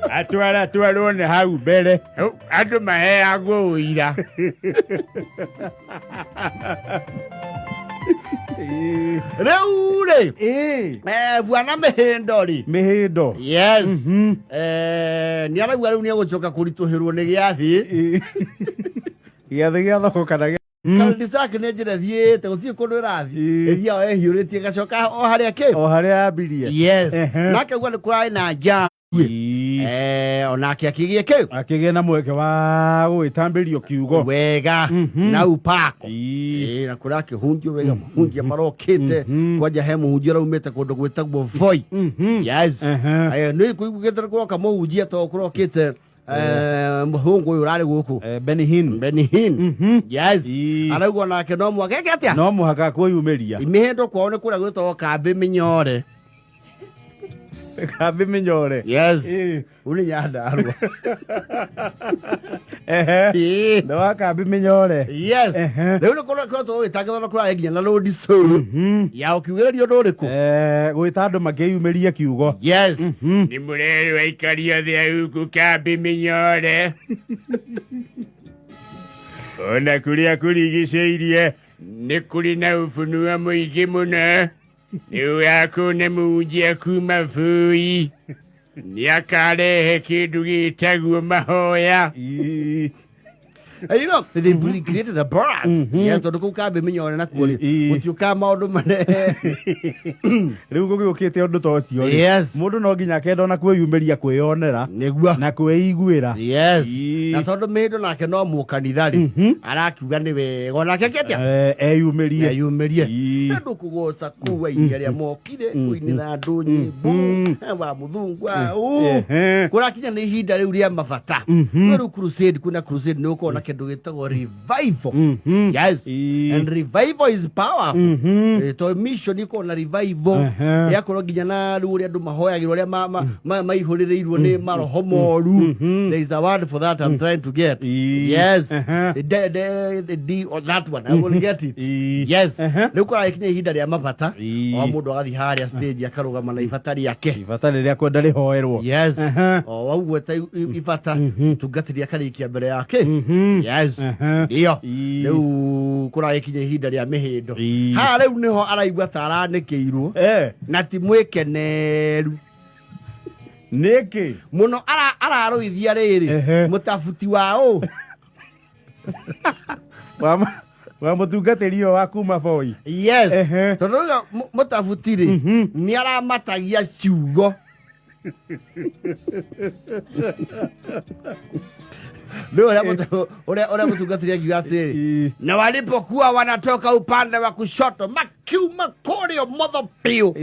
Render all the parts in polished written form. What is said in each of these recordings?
Atwara ne hau bere. Ando maheagwo uira. Reure. Bwana Mihindo ri. Mihindo. Yes. Ni aragwa riu ni agucoka kurituhirwo ni giathi. Giathi gia thoko kana kanitha yake nĩ njĩra thiĩte gũtirĩ kũndũ ĩrathiĩ ĩthiaga ehiũrĩtie gacoka o harĩa kĩ o harĩa ambirie. Yes. Nake gwa nĩ kũrarĩ na njaa onake akĩgĩa kĩu akĩgĩa na mweke wa gwĩtambĩrio kiugo wega na upako na kũrĩa akĩhunjio wega mahunjia marokĩte kwanja he mũhunjia ũraumĩte kũndũ gwĩtagwo Voi. Yes. Nĩ kũigũkĩte kũroka mũhunjia to kũrokĩte Muhungu uyu rari guku Benihin. Yes. Araugo nake no mwageke atia no muhaka kwiyumiria Mihindo kwao ni kuria gwitwo kambi minyore. Kambi minyore. Yes. Uni nyandarwa. No kambi minyore. Yes. Leo ni kuria to itagethana kuria nginya na road soul ya ukiwerio nduriku gwita andu makiyumiria kiugo. Yes. Ni mureri wa ikaria thia huku kambi minyore. Ona kuria kurigiceirie ni kuri na ufunua muingi muno. Niu yako ne munjia kuma Voi. Ni akarehe kindu gitagwo mahoya. You know, they created a brass. Yes, to go kambi minyore na kuri. Utiuka maundu mane. Riu gugukite undu to cio. Yes. Mundu no nginya kenda na kwiyumiria kwionera na kweiguira. Yes. Na tondu Mihindo nake no mukanithari. Arakiuga ni wega onake ketia. Eyumirie. Ndu kugoca kuwa iria ria mokire kuinira andu nyimbo wa muthungwa. Kurakinya ni ihinda riu ria mabata. Riu crusade kuna crusade no ko na kindu gitagwo revival. Yes. And revival is powerful. To mission iko na revival yakoro nginya na riu ria andu mahoyagirwo ria maihuririrwo ni maroho moru. There is a word for that I'm trying to get. Yes. The or that one I will get it. Yes. Riu kora ikinya ihinda ria mabata o mundu agathi haria stage akarugama na ibatari yake. Ibatari ria kwenda rihoerwo. Yes. O wauweta ibata tungatiria karikia mbere yake. Yes. Iyo. Riu kura ikinya ihinda ria Mihindo. Ha riu niho araigua taranekeirwo. Na ti mwikeneru. Niki muno araruithia riri mutafuti wao. Wa mutungatĩrio wa kuma Voi. Yes. Tondu mutafuti ri ni aramatagia ciugo. Ule mtungatĩria akiuga atĩrĩ na walipokuwa wanatoka upande wa kushoto makiuma kũrĩa motho piu.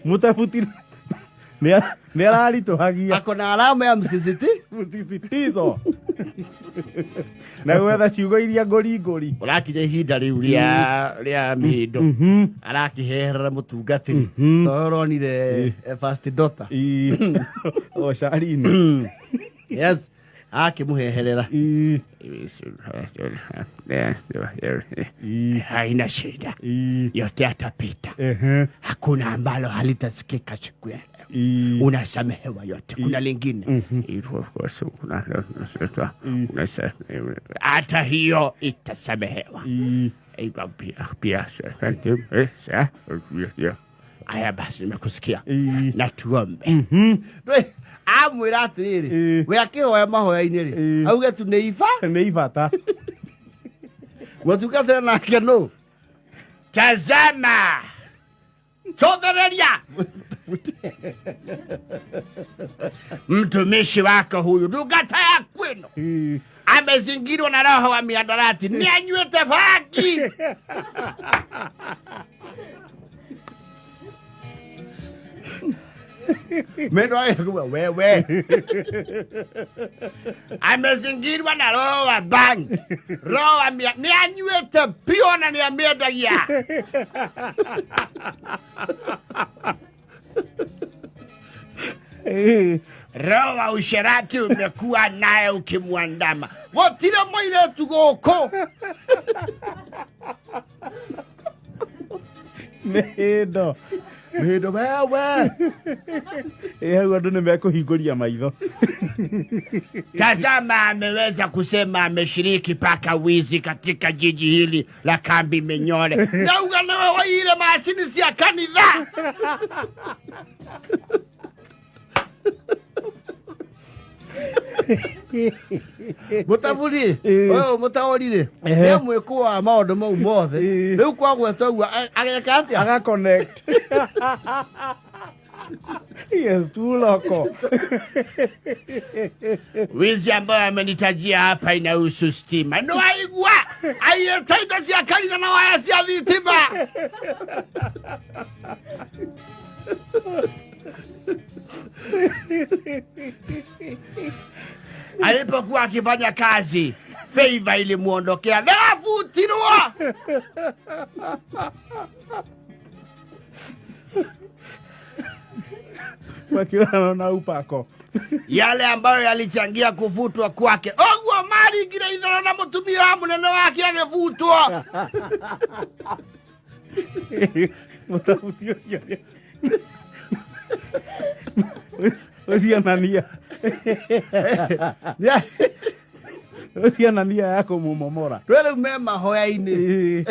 Mutafuti ni ararituhagia akona alama ya msisitizo na gwetha ciugo iria ngori urakinya ihinda riu ria Mihindo arakiherera mutungatiri toronire first daughter o Sharini. Yes. Akimuheherera haina shida yote atapita. Hakuna ambalo halitasikika siku ya leo. Unasamehewa yote. Kuna lingine hata hiyo itasamehewa. Aya basi nimekusikia na tuombe. Amwira atiriri we akihoya mahoya-inĩ ri auge tu nĩ ibata gũtungatĩra nake no tazama chothereria mtumishi wako huyu ndungata ya kwenu amezingirwa na roho wa mihadarati ni anyuĩte bangi. Mihindo akaigua wewe amezingirwa na roho wa bangi, roho wa ni anyuĩte pio na ni amendagia. Roho wa usherati umekuwa naye ukimwandama. Gũtirĩ mũirĩtu gũkũ. Mihindo Mihindo wewe. Andu nimekuhinguria maitho. Tazama, ameweza kusema ameshiriki paka wizi katika jiji hili la Kambi Menyole. Na ugana wa ile mashini cia kanitha. Mutavuli, oyo mutaorire. Ye mwikuwa maundu mau mothe. Riu kwa gwetagua ageka atia? Aga connect. Yes, tu loko. Wizi ambayo amenitajia hapa inahusu stima. No aigua, ayetaita cia kanitha na waya cia thitima. Alipokuwa akifanya kazi, favor ilimuondokea na afutirwa. Wakiwa na upako. Yale ambayo yalichangia kuvutwa kwake. Ogwo mali ngira ithana na mutumia wa munene wake agevutwa. Mutavutio cia. Usianania. Usianania yako mumomora. Twele mema hoya-ini.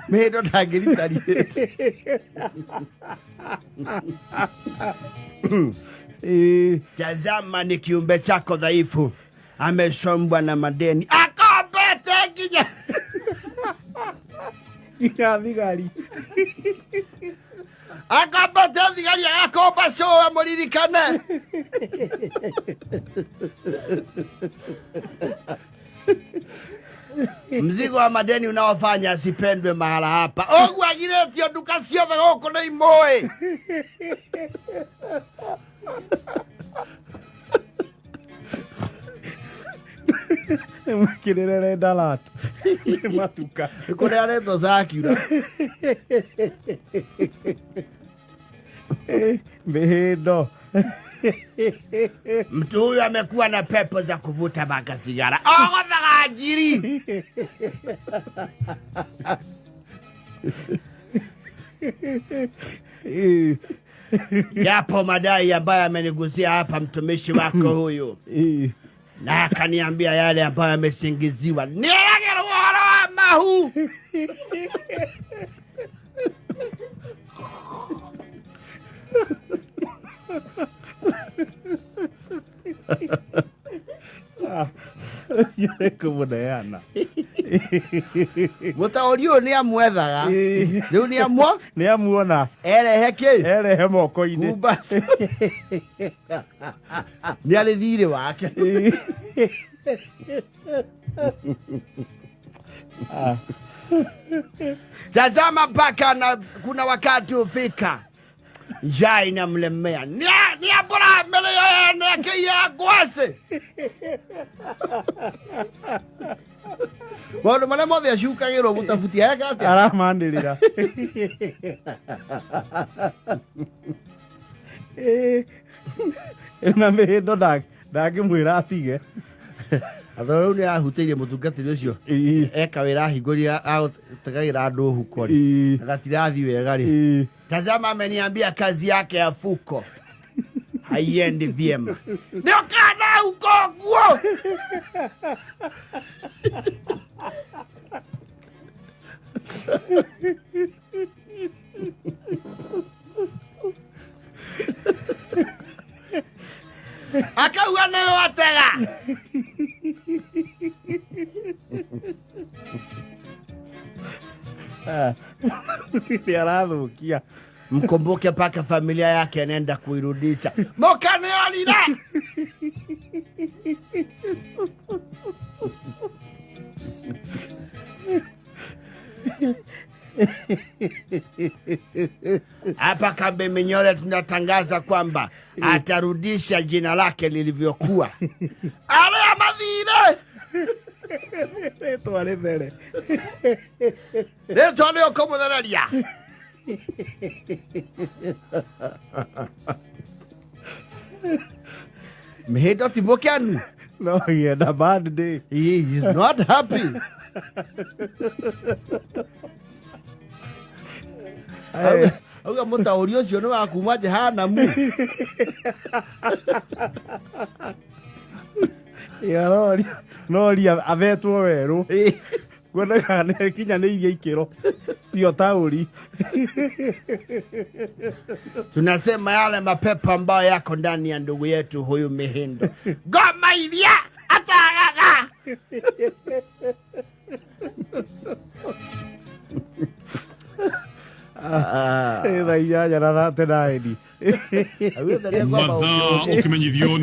Mihindo ndangĩritari. Tazama ni kiumbe chako dhaifu. Amesombwa na madeni. Akobete nginya. Ina thigari. Akobete thigari akoba shoa muririkane. Mzigo wa madeni unaofanya asipendwe mahala hapa. Ogwo agiretio nduka ciothe gũkũ nĩ imũĩ. Mwikirire dalata. Matuka. Kuria reto zakiura. Mihindo. Mtu huyu amekuwa na pepo za kuvuta baka sigara. Ogothaga ajiri. Yapo madai ambayo amenigusia hapa mtumishi wako huyu. Na akaniambia yale ambayo amesingiziwa. Niagero wa mahu. Yore kumuneana. Mutauri ũyũ nĩ amwethaga. Rĩu nĩ amwo? Nĩ amuona. Erehe kĩ? Erehe moko-inĩ. Kumba. Nĩ arĩ thirĩ wake. Tazama mpaka na kuna wakati ufika. Njaa inamlemea. Ni abora mbele ya neke ya kwase. Maũndũ marĩa mothe acukagĩrwo mũtabuti eka atĩa? Aramanĩrĩra. Na Mihindo ndangĩmwĩra atige. Atho rĩu nĩ ahutĩirie mũtungatĩri ũcio. Eka wĩra ahingũria ategagĩra andũ huko rĩ. Agatirathi wega rĩ. Tazama ameniambia kazi yake ya fuko haiendi vyema. Ndio kana huko guo. Akauga nayo atega. Ni arathukia. Mkumbuke paka familia yake anaenda kuirudisha. Mokane alina. Hapa Kambi Menyole tunatangaza kwamba atarudisha jina lake lilivyokuwa. Ale amadhire. Retwa rĩthere. Retwa nĩ ũkũmũthereria. Mihindo ti mũkenu. No, he had a bad day. He is not happy. auga mutauri ucio ni wa kuma jehanamu ya nori avetwo weru kuonaga nä kinya nä iria ikero sio tauri. Tunasema yale mapepo ambayo yako ndani ya ndugu yetu huyu Mihindo, goma ilia atagaga thaa inyanya na 39 mathaa ukimenyithio